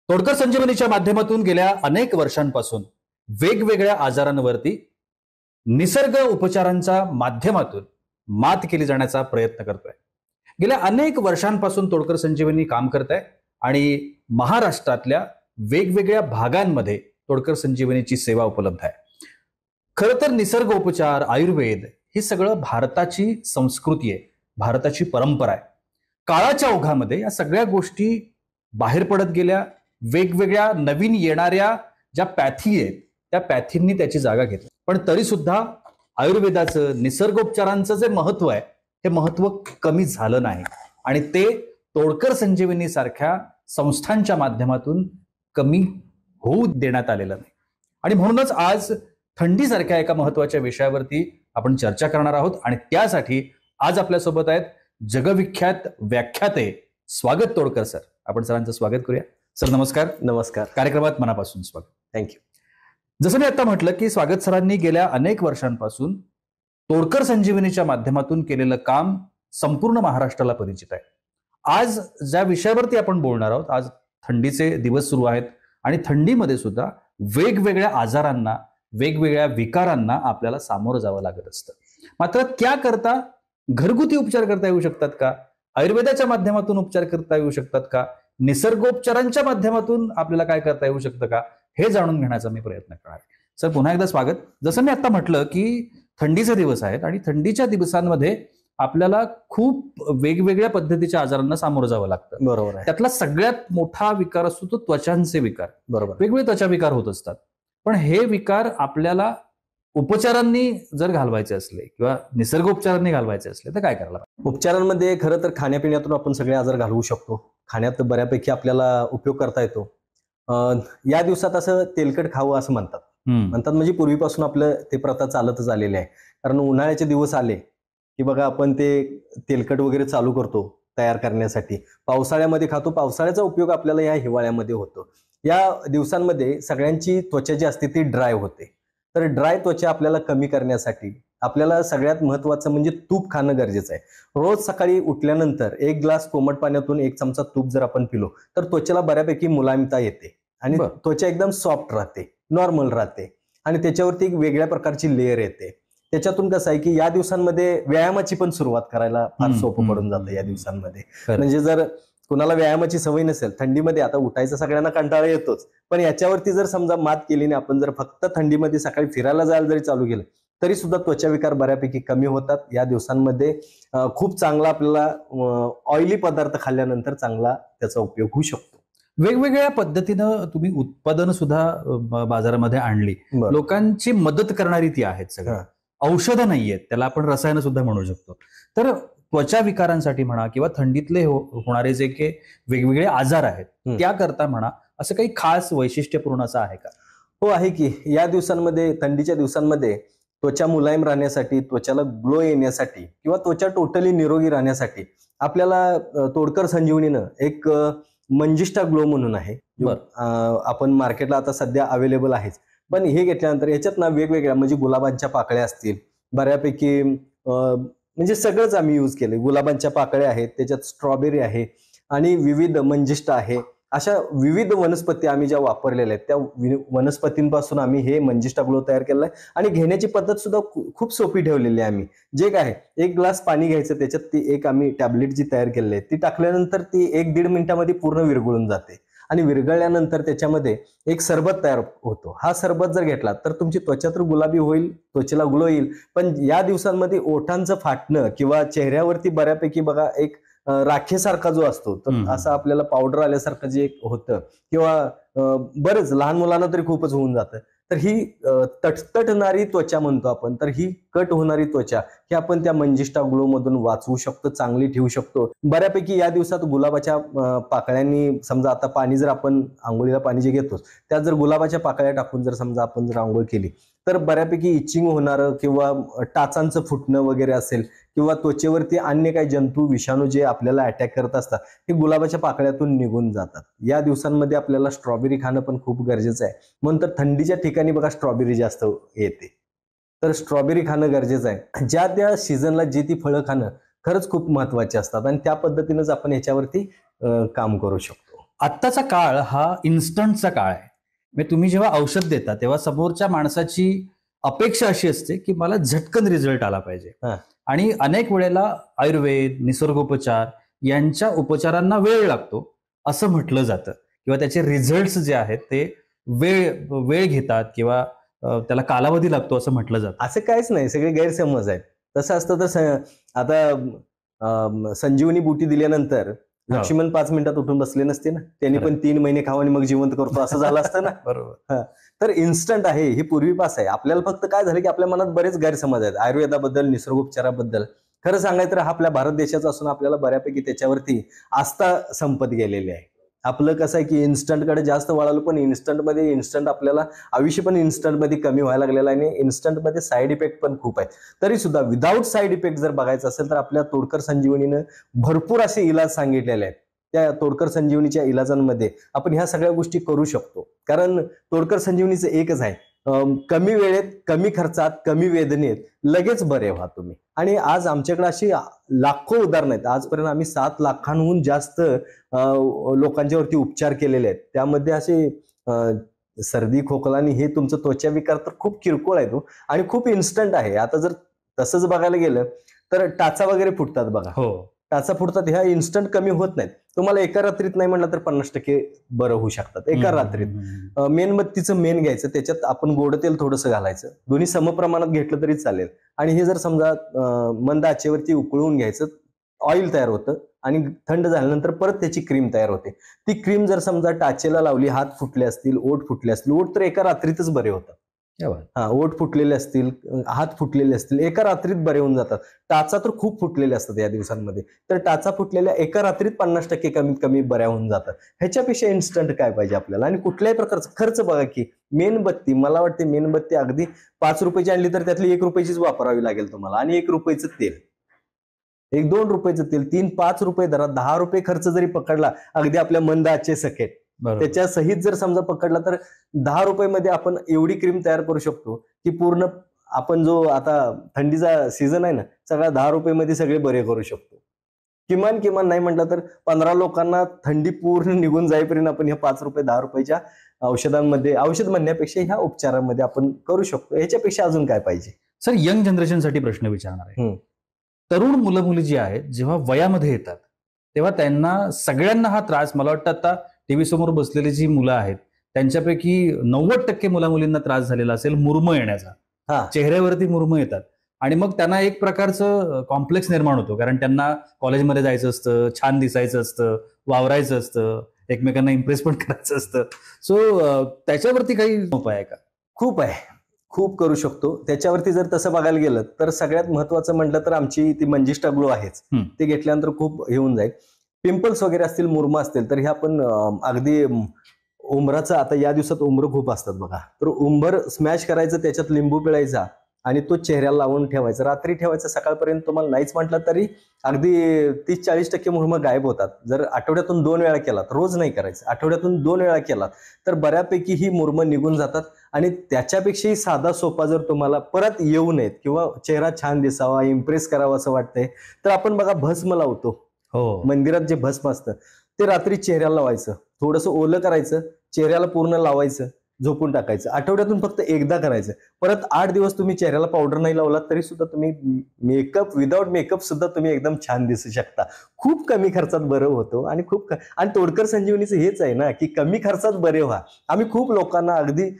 तोडकर संजीवनीच्या माध्यमातून गेल्या अनेक वर्षांपासून वेगवेगळ्या आजारांवरती निसर्ग उपचारांच्या माध्यमातून मात केली जाण्याचा प्रयत्न करतोय। गेल्या अनेक वर्षांपासून तोडकर संजीवनी काम करत आहे आणि महाराष्ट्रातल्या वेगवेगळ्या भागांमध्ये तोडकर संजीवनीची सेवा उपलब्ध आहे। खरं तर निसर्ग उपचार, आयुर्वेद ही सगळं भारताची संस्कृती आहे, भारताची परंपरा आहे। काळाच्या ओघामध्ये या सगळ्या गोष्टी बाहेर पडत गेल्या, वेगवेगळ्या नवीन येणाऱ्या ज्या पॅथी आहेत त्या पॅथींनी त्याची जागा घेतली। पण तरी सुद्धा आयुर्वेदाचं, निसर्गोपचारांचं जे महत्व आहे हे महत्व कमी झालं नाही आणि ते तोडकर संजीवनी सारख्या संस्थांच्या माध्यमातून कमी होऊ देण्यात आलेलं नाही। आणि म्हणूनच आज थंडीसारख्या एका महत्वाच्या विषयावरती आपण चर्चा करणार आहोत आणि त्यासाठी आज आपल्यासोबत आहेत जगविख्यात व्याख्याते स्वागत तोडकर सर। आपण सरांचं स्वागत करूया। सर नमस्कार। नमस्कार। कार्यक्रमात मनापासून स्वागत। थँक्यू। जसं मी आता म्हटलं की स्वागत सरांनी गेल्या अनेक वर्षांपासून तोडकर संजीवनीच्या माध्यमातून केलेलं काम संपूर्ण महाराष्ट्राला परिचित आहे। आज ज्या विषयावरती आपण बोलणार आहोत, आज थंडीचे दिवस सुरू आहेत आणि थंडीमध्ये सुद्धा वेगवेगळ्या आजारांना, वेगवेगळ्या विकारांना आपल्याला सामोरं जावं लागत असतं। मात्र त्याकरता घरगुती उपचार करता येऊ शकतात का? आयुर्वेदाच्या माध्यमातून उपचार करता येऊ शकतात का? निसर्गोपचारांच्या माध्यमातून आपल्याला काय करता येऊ शकतं का? हे जाणून घेण्याचा मी प्रयत्न करणार। सर पुन्हा एकदा स्वागत। जसं मी आता म्हटलं की थंडीचे दिवस आहेत आणि थंडीच्या दिवसांमध्ये आपल्याला खूप वेगवेगळ्या पद्धतीच्या आजारांना सामोरं जावं लागतं। बरोबर आहे। त्यातला सगळ्यात मोठा विकार असतो तो त्वचांचे विकार। बरोबर। वेगवेगळे त्वचा विकार होत असतात, पण हे विकार आपल्याला उपचारांनी जर घालवायचे असले किंवा निसर्गोपचारांनी घालवायचे असले तर काय करायला पाहिजे? उपचारांमध्ये खरं तर खाण्यापिण्यातून आपण सगळे आजार घालवू शकतो। खाण्यात बऱ्यापैकी आपल्याला उपयोग करता येतो। या दिवसात असं तेलकट खावं असं म्हणतात म्हणजे पूर्वीपासून आपलं ते प्रथा चालतच आलेली आहे। कारण उन्हाळ्याचे दिवस आले की बघा आपण ते तेलकट वगैरे चालू करतो तयार करण्यासाठी। पावसाळ्यामध्ये खातो, पावसाळ्याचा उपयोग आपल्याला या हिवाळ्यामध्ये होतो। या दिवसांमध्ये सगळ्यांची त्वचा जी असते ती ड्राय होते, तर ड्राय त्वचा आपल्याला कमी करण्यासाठी आपल्याला सगळ्यात महत्वाचं म्हणजे तूप खाणं गरजेचं आहे। रोज सकाळी उठल्यानंतर एक ग्लास कोमट पाण्यातून एक चमचा तूप जर आपण पिलो तर त्वचेला बऱ्यापैकी मुलायमता येते आणि त्वचा एकदम सॉफ्ट राहते, नॉर्मल राहते आणि त्याच्यावरती एक वेगळ्या प्रकारची लेअर येते। त्याच्यातून कसं आहे की या दिवसांमध्ये व्यायामाची पण सुरुवात करायला फार सोपं पडून जातं या दिवसांमध्ये। म्हणजे जर कुणाला व्यायामाची सवय नसेल, थंडीमध्ये आता उठायचा सगळ्यांना कंटाळा येतोच, पण याच्यावरती जर समजा मात केली नाही, आपण जर फक्त थंडीमध्ये सकाळी फिरायला जायला जरी चालू केलं तरी सुद्धा त्वचा विकार बऱ्यापैकी कमी होतात। या दिवसांमध्ये खूप चांगला आपल्याला ऑइली पदार्थ खाल्ल्यानंतर चांगला त्याचा उपयोग होऊ शकतो। वेगवेगळ्या पद्धतीनं तुम्ही उत्पादन सुद्धा बाजारामध्ये आणली, लोकांची मदत करणारी ती आहेत, सगळं औषधं नाहीयेत, त्याला आपण रसायनं सुद्धा म्हणू शकतो। तर त्वचा विकारांसाठी म्हणा किंवा थंडीतले होणारे जे काही वेगवेगळे आजार आहेत त्याकरता म्हणा, असं काही खास वैशिष्ट्यपूर्ण असं आहे का? हो आहे की। या दिवसांमध्ये, थंडीच्या दिवसांमध्ये त्वचा मुलायम राहण्यासाठी, त्वचाला ग्लो येण्यासाठी किंवा त्वचा टोटली निरोगी राहण्यासाठी आपल्याला तोडकर संजीवनीनं एक मंजिष्ठा ग्लो म्हणून आहे, आपण मार्केटला आता सध्या अवेलेबल आहेच। पण हे घेतल्यानंतर याच्यात ना वेगवेगळ्या म्हणजे गुलाबांच्या पाकळ्या असतील, बऱ्यापैकी म्हणजे सगळंच आम्ही यूज केले। गुलाबांच्या पाकळ्या आहेत, त्याच्यात स्ट्रॉबेरी आहे आणि विविध मंजिष्ठा आहे। अशा विविध वनस्पती आम्ही ज्या वापरलेल्या आहेत त्या वनस्पतींपासून आम्ही हे मंजिष्ठा ग्लो तयार केलेला आहे आणि घेण्याची पद्धत सुद्धा खूप सोपी ठेवलेली आहे। आम्ही जे काय एक ग्लास पाणी घ्यायचं, त्याच्यात ती एक आम्ही टॅबलेट जी तयार केलेली आहे ती टाकल्यानंतर ती 1-1.5 मिनिटामध्ये पूर्ण विरघळून जाते आणि विरघळल्यानंतर त्याच्यामध्ये एक सरबत तयार होतो। हा सरबत जर घेतला तर तुमची त्वचा तर गुलाबी होईल, त्वचेला ग्लो येईल, पण या दिवसांमध्ये ओठांचं फाटणं किंवा चेहऱ्यावरती बऱ्यापैकी बघा एक राखेसारखा जो असतो, तर असं आपल्याला पावडर आल्यासारखं जे होतं किंवा बरंच लहान मुलांना तरी खूपच होऊन जातं, तर ही तटतटणारी त्वचा म्हणतो आपण, तर ही कट होणारी त्वचा ही आपण त्या मंजिष्ठा ग्लो मधून वाचवू शकतो, चांगली ठेवू शकतो। बऱ्यापैकी या दिवसात गुलाबाच्या पाकळ्यांनी समजा आता पाणी जर आपण आंघोळीला पाणी जे घेतो त्यात जर गुलाबाच्या पाकळ्या टाकून जर समजा आपण जर आंघोळ केली तर बऱ्यापैकी इचिंग होणारं किंवा टाचांचं फुटणं वगैरे असेल किंवा त्वचेवरती अन्य काही जंतू, विषाणू जे आपल्याला अटॅक करत असतात हे गुलाबाच्या पाकळ्यातून निघून जातात। या दिवसांमध्ये आपल्याला स्ट्रॉबेरी खाणं पण खूप गरजेचं आहे, म्हणून तर थंडीच्या ठिकाणी बघा स्ट्रॉबेरी जास्त येते, तर स्ट्रॉबेरी खाणं गरजेचं आहे। ज्या त्या सीझनला जी ती फळं खाणं खरंच खूप महत्वाचे असतात आणि त्या पद्धतीनेच आपण याच्यावरती काम करू शकतो। आत्ताचा काळ हा इन्स्टंटचा काळ आहे. म्हणजे तुम्ही जेव्हा औषध देता तेव्हा समोरच्या माणसाची अपेक्षा अशी असते की मला झटकन रिझल्ट आला पाहिजे. हा. आणि अनेक वेळेला आयुर्वेद, निसर्गोपचार यांच्या उपचारांना वेळ लागतो असं म्हटलं जातं, किंवा त्याचे रिझल्ट जे आहेत ते वेळ घेतात, किंवा त्याला कालावधी लागतो असं म्हटलं जातं. असं काहीच नाही, सगळे गैरसमज आहेत. तसं असतं तर आता संजीवनी बुटी दिल्यानंतर लक्ष्मण 5 मिनिटात उठून बसले नसते ना, त्यांनी पण 3 महिने खावा आणि मग जिवंत करतो असं झालं असतं ना. बरोबर. तर इन्स्टंट आहे हे पूर्वीपास आहे. आपल्याला फक्त काय झालं की आपल्या मनात बरेच गैरसमज आहेत आयुर्वेदाबद्दल, निसर्गोपचाराबद्दल. खरं सांगायचं तर हा आपल्या भारत देशाचा असून आपल्याला बऱ्यापैकी त्याच्यावरती आस्था संपत गेलेली आहे. आपलं कसं आहे की इन्स्टंटकडे जास्त वळालो, पण इन्स्टंट आपल्याला आयुष्य पण इन्स्टंटमध्ये कमी व्हायला लागलेलं आहे आणि इन्स्टंटमध्ये साईड इफेक्ट पण खूप आहेत. तरी सुद्धा विदाऊट साईड इफेक्ट जर बघायचं असेल तर आपल्या तोडकर संजीवनीनं भरपूर असे इलाज सांगितलेले आहेत. त्या तोडकर संजीवनीच्या इलाजांमध्ये आपण ह्या सगळ्या गोष्टी करू शकतो. कारण तोडकर संजीवनीचं एकच आहे, कमी वेळेत, कमी खर्चात, कमी वेदनेत लगेच बरे व्हा तुम्ही. आणि आज आमच्याकडे अशी लाखो उदाहरणं आहेत. आजपर्यंत आम्ही 7 लाखांहून जास्त लोकांच्यावरती उपचार केलेले आहेत. त्यामध्ये असे सर्दी, खोकला आणि हे तुमचं त्वचा विकार तर खूप किरकोळ आहे तो आणि खूप इन्स्टंट आहे. आता जर तसंच बघायला गेलं तर टाचा वगैरे फुटतात बघा. हो, टाचा फुटतात, ह्या इन्स्टंट कमी होत नाहीत. तुम्हाला एका रात्रीत नाही म्हणलं तर 50% बरं होऊ शकतात एका रात्रीत. मेणबत्तीचं मेण घ्यायचं, त्याच्यात आपण गोड तेल थोडंसं घालायचं, दोन्ही समप्रमाणात घेतलं तरी चालेल. आणि हे जर समजा मंद आचेवरती उकळून घ्यायचं, ऑइल तयार होतं आणि थंड झाल्यानंतर परत त्याची क्रीम तयार होते. ती क्रीम जर समजा टाचेला लावली, हात फुटले असतील, ओठ फुटले असतील, ओठ तर एका रात्रीतच बरे होतात. ओठ फुटलेले असतील, हात फुटलेले असतील, एका रात्रीत बरे होऊन जातात. टाचा तर खूप फुटलेले असतात या दिवसांमध्ये, तर टाचा फुटलेल्या एका रात्रीत 50% कमीत कमी बऱ्या होऊन जातात. ह्याच्यापेक्षा इन्स्टंट काय पाहिजे आपल्याला. आणि कुठल्याही प्रकारचा खर्च बघा की मेणबत्ती, मला वाटते मेणबत्ती अगदी 5 रुपयाची आणली तर त्यातली 1 रुपयाचीच वापरावी लागेल तुम्हाला. आणि 1 रुपयाचं तेल, 1-2 रुपयाचं तेल, 3-5 रुपये दरा, 10 रुपये खर्च जरी पकडला अगदी आपल्या मंद आचे सकेट, त्याच्या सहित जर समजा पकडला तर 10 रुपयामध्ये आपण एवढी क्रीम तयार करू शकतो की पूर्ण आपण जो आता थंडीचा सीझन आहे ना, सगळ्या 10 रुपयामध्ये सगळे बरे करू शकतो. किमान नाही म्हटलं तर 15 लोकांना थंडी पूर्ण निघून जाईपर्यंत आपण ह्या 5 रुपये 10 रुपयाच्या औषधांमध्ये, औषध म्हणण्यापेक्षा ह्या उपचारामध्ये आपण करू शकतो. ह्याच्यापेक्षा अजून काय पाहिजे. सर, यंग जनरेशनसाठी प्रश्न विचारणार आहे. तरुण मुलं मुली जी आहेत जेव्हा वयामध्ये येतात तेव्हा त्यांना सगळ्यांना हा त्रास, मला वाटतं आता टीव्ही समोर बसलेली जी मुलं आहेत त्यांच्यापैकी 90% मुला मुलींना त्रास झालेला असेल मुरम येण्याचा. चेहऱ्यावरती मुरम येतात आणि मग त्यांना एक प्रकारचं कॉम्प्लेक्स निर्माण होतो, कारण त्यांना कॉलेजमध्ये जायचं असतं, छान दिसायचं असतं, वावरायचं असतं, एकमेकांना इम्प्रेस पण करायचं असतं. सो त्याच्यावरती काही उपाय आहे का? खूप आहे, खूप करू शकतो त्याच्यावरती. जर तसं बघायला गेलं तर सगळ्यात महत्वाचं म्हटलं तर आमची ती मंजिष्ठा ग्लो आहेच. ते घेतल्यानंतर खूप हे होऊन जाईल. पिंपल्स वगैरे असतील, मुरम असतील तर हे आपण अगदी उंबराचं, आता या दिवसात उंबर खूप असतात बघा, तर उंबर स्मॅश करायचं, त्याच्यात लिंबू पिळायचा आणि तो चेहऱ्याला लावून ठेवायचा, रात्री ठेवायचा, सकाळपर्यंत तुम्हाला नाहीच म्हटलं तरी अगदी 30-40% मुरम गायब होतात. जर आठवड्यातून 2 वेळा केलात, रोज नाही करायचं, आठवड्यातून 2 वेळा केलात तर बऱ्यापैकी ही मुरम निघून जातात. आणि त्याच्यापेक्षाही साधा सोपा जर तुम्हाला परत येऊ नयेत किंवा चेहरा छान दिसावा, इम्प्रेस करावा असं वाटतंय तर आपण बघा भस्म लावतो. मंदिरात जे भस्म असतं ते रात्री चेहऱ्याला लावायचं, थोडंसं ओलं करायचं, चेहऱ्याला पूर्ण लावायचं, झोपून टाकायचं. आठवड्यातून फक्त एकदा करायचं. परत 8 दिवस तुम्ही चेहऱ्याला पावडर नाही लावलात तरी सुद्धा तुम्ही मेकअप, विदाऊट मेकअप सुद्धा तुम्ही एकदम छान दिसू शकता. खूप कमी खर्चात बरं होतो आणि आणि तोडकर संजीवनीचं हेच आहे ना की कमी खर्चात बरे व्हा. आम्ही खूप लोकांना अगदी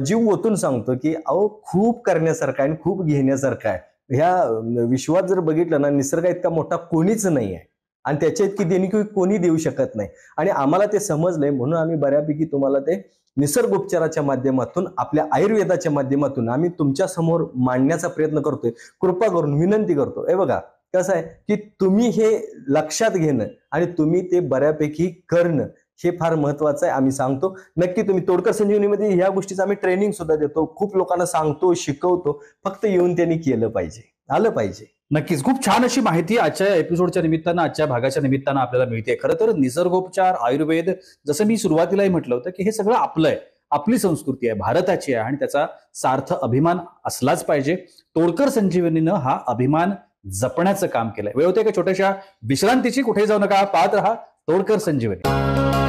जीव ओतून सांगतो की अहो खूप करण्यासारखं आहे आणि खूप घेण्यासारखं आहे. ह्या विश्वात जर बघितलं ना, निसर्ग इतका मोठा कोणीच नाही आहे आणि त्याच्या इतकी देणगी कोणी देऊ शकत नाही. आणि आम्हाला ते समजलंय म्हणून आम्ही बऱ्यापैकी तुम्हाला ते निसर्गोपचाराच्या माध्यमातून, आपल्या आयुर्वेदाच्या माध्यमातून आम्ही तुमच्या समोर मांडण्याचा प्रयत्न करतोय. कृपा करून विनंती करतो. हे बघा कसं आहे की तुम्ही हे लक्षात घेणं आणि तुम्ही ते बऱ्यापैकी करणं हे फार महत्वाचं आहे. आम्ही सांगतो नक्की तुम्ही तोडकर संजीवनीमध्ये ह्या गोष्टीचं आम्ही ट्रेनिंग सुद्धा देतो, खूप लोकांना सांगतो, शिकवतो. फक्त येऊन त्यांनी केलं पाहिजे, आलं पाहिजे. नक्कीच खूप छान अशी माहिती आजच्या एपिसोडच्या निमित्तानं, आजच्या भागाच्या निमित्तानं आपल्याला मिळते. खरं तर निसर्गोपचार, आयुर्वेद, जसं मी सुरुवातीलाही म्हटलं होतं की हे सगळं आपलं आहे, आपली संस्कृती आहे, भारताची आहे आणि त्याचा सार्थ अभिमान असलाच पाहिजे. तोडकर संजीवनीनं हा अभिमान जपण्याचं काम केलंय. वेळ होते का छोट्याशा विश्रांतीची, कुठे जाऊ नका, पाहत रहा तोडकर संजीवनी.